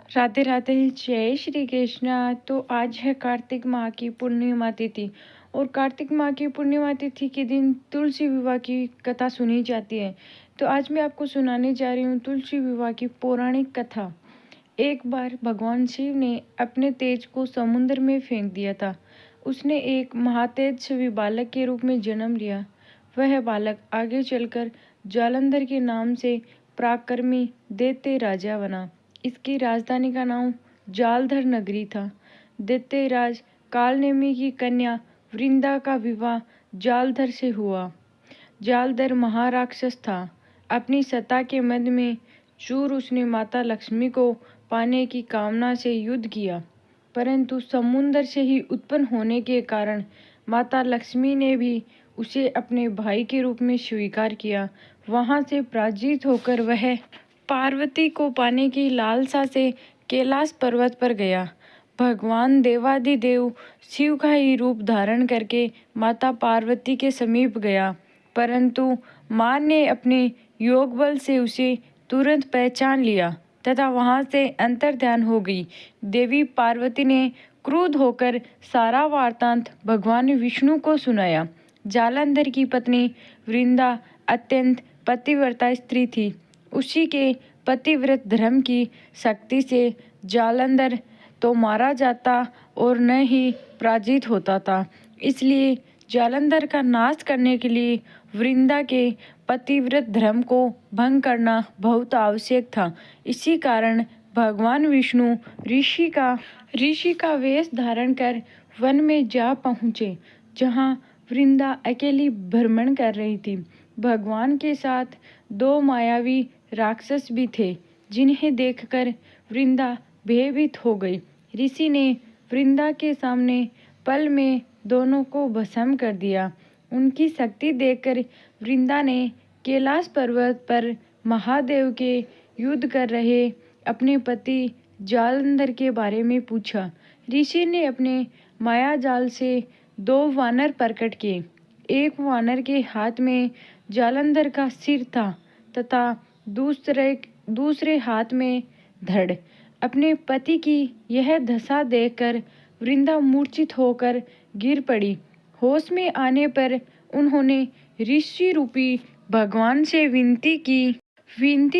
राधे राधे, जय श्री कृष्णा। तो आज है कार्तिक माह की पूर्णिमा तिथि और कार्तिक माह की पूर्णिमा तिथि के दिन तुलसी विवाह की कथा सुनी जाती है। तो आज मैं आपको सुनाने जा रही हूँ तुलसी विवाह की पौराणिक कथा। एक बार भगवान शिव ने अपने तेज को समुद्र में फेंक दिया था। उसने एक महातेजस्वी बालक के रूप में जन्म लिया। वह बालक आगे चलकर जालंधर के नाम से पराक्रमी दैत्य राजा बना। इसकी राजधानी का नाम जालंधर नगरी था। दैत्यराज कालनेमी की कन्या वृंदा का विवाह जालंधर से हुआ। जालंधर महाराक्षस था। अपनी सत्ता के मद में चूर उसने माता लक्ष्मी को पाने की कामना से युद्ध किया, परंतु समुद्र से ही उत्पन्न होने के कारण माता लक्ष्मी ने भी उसे अपने भाई के रूप में स्वीकार किया। वहां से पराजित होकर वह पार्वती को पाने की लालसा से कैलाश पर्वत पर गया। भगवान देवादिदेव शिव का ही रूप धारण करके माता पार्वती के समीप गया, परंतु मां ने अपने योग बल से उसे तुरंत पहचान लिया तथा वहां से अंतर्ध्यान हो गई। देवी पार्वती ने क्रुद्ध होकर सारा वृत्तांत भगवान विष्णु को सुनाया। जालंधर की पत्नी वृंदा अत्यंत पतिव्रता स्त्री थी। उसी के पतिव्रत धर्म की शक्ति से जालंधर तो मारा जाता और न ही पराजित होता था। इसलिए जालंधर का नाश करने के लिए वृंदा के पतिव्रत धर्म को भंग करना बहुत आवश्यक था। इसी कारण भगवान विष्णु ऋषि का वेश धारण कर वन में जा पहुँचे, जहाँ वृंदा अकेली भ्रमण कर रही थी। भगवान के साथ दो मायावी राक्षस भी थे, जिन्हें देखकर वृंदा भयभीत हो गई। ऋषि ने वृंदा के सामने पल में दोनों को भस्म कर दिया। उनकी शक्ति देखकर वृंदा ने कैलाश पर्वत पर महादेव के युद्ध कर रहे अपने पति जालंधर के बारे में पूछा। ऋषि ने अपने माया जाल से दो वानर प्रकट किए। एक वानर के हाथ में जालंधर का सिर था तथा दूसरे हाथ में धड़। अपने पति की यह दशा देखकर वृंदा मूर्छित होकर गिर पड़ी। होश में आने पर उन्होंने ऋषि रूपी भगवान से विनती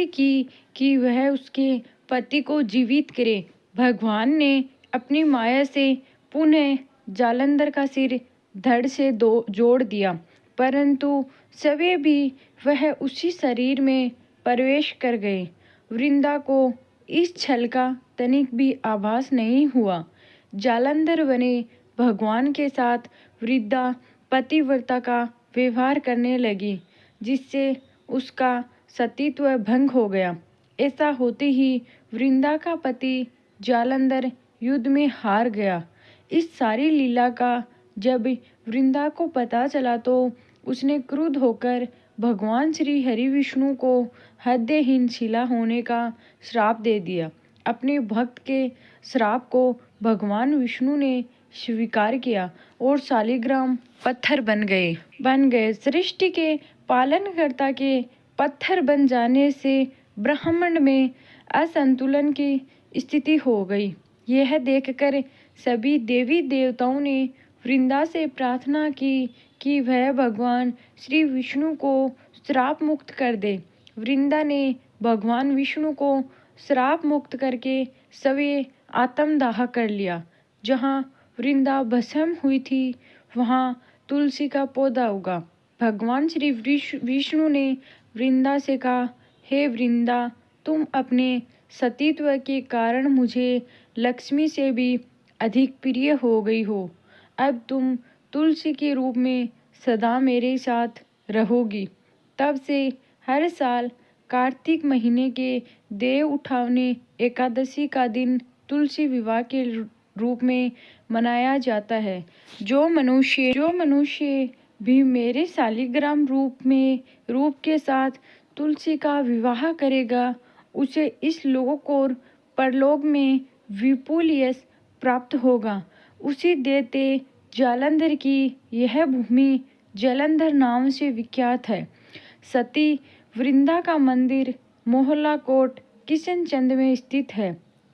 की कि वह उसके पति को जीवित करे। भगवान ने अपनी माया से पुनः जालंधर का सिर धड़ से जोड़ दिया, परंतु सवे भी वह उसी शरीर में प्रवेश कर गए। वृंदा को इस छल का तनिक भी आभास नहीं हुआ। जालंधर बने भगवान के साथ वृंदा पतिव्रता का व्यवहार करने लगी, जिससे उसका सतीत्व भंग हो गया। ऐसा होते ही वृंदा का पति जालंधर युद्ध में हार गया। इस सारी लीला का जब वृंदा को पता चला तो उसने क्रुद्ध होकर भगवान श्री हरि विष्णु को हृदयहीन शिला होने का श्राप दे दिया। अपने भक्त के श्राप को भगवान विष्णु ने स्वीकार किया और शालिग्राम पत्थर बन गए। सृष्टि के पालनकर्ता के पत्थर बन जाने से ब्रह्मांड में असंतुलन की स्थिति हो गई। यह देखकर सभी देवी देवताओं ने वृंदा से प्रार्थना की कि वह भगवान श्री विष्णु को श्राप मुक्त कर दे। वृंदा ने भगवान विष्णु को श्राप मुक्त करके सवे आत्मदाह कर लिया। जहाँ वृंदा भस्म हुई थी वहाँ तुलसी का पौधा उगा। भगवान श्री विष्णु ने वृंदा से कहा, हे वृंदा, तुम अपने सतीत्व के कारण मुझे लक्ष्मी से भी अधिक प्रिय हो गई हो। अब तुम तुलसी के रूप में सदा मेरे साथ रहोगी। तब से हर साल कार्तिक महीने के देव उठावने एकादशी का दिन तुलसी विवाह के रूप में मनाया जाता है। जो मनुष्य भी मेरे शालिग्राम रूप के साथ तुलसी का विवाह करेगा, उसे इस लोक और परलोक में विपुल यश प्राप्त होगा। उसी दैत्य जालंधर की यह भूमि जालंधर नाम से विख्यात है। सती वृंदा का मंदिर मोहला कोट किशनचंद में स्थित है।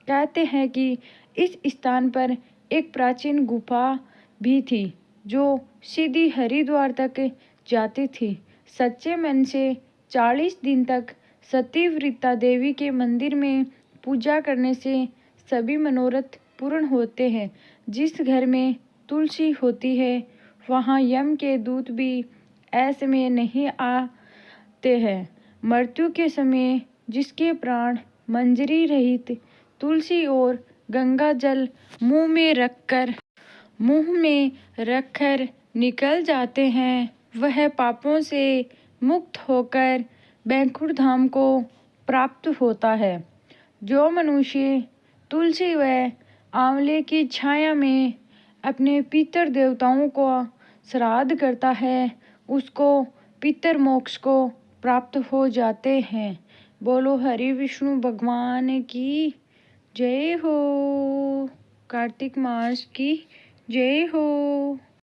कहते हैं कि इस स्थान पर एक प्राचीन गुफा भी थी जो सीधी हरिद्वार तक जाती थी। सच्चे मन से 40 दिन तक सतीव्रता देवी के मंदिर में पूजा करने से सभी मनोरथ पूर्ण होते हैं। जिस घर में तुलसी होती है वहाँ यम के दूत भी ऐसे में नहीं आते हैं। मृत्यु के समय जिसके प्राण मंजरी रहित तुलसी और गंगा जल मुंह में रखकर निकल जाते हैं, वह पापों से मुक्त होकर बैकुंठ धाम को प्राप्त होता है। जो मनुष्य तुलसी व आंवले की छाया में अपने पितर देवताओं को श्राद्ध करता है, उसको पितर मोक्ष को प्राप्त हो जाते हैं। बोलो हरि विष्णु भगवान की जय हो। कार्तिक मास की जय हो।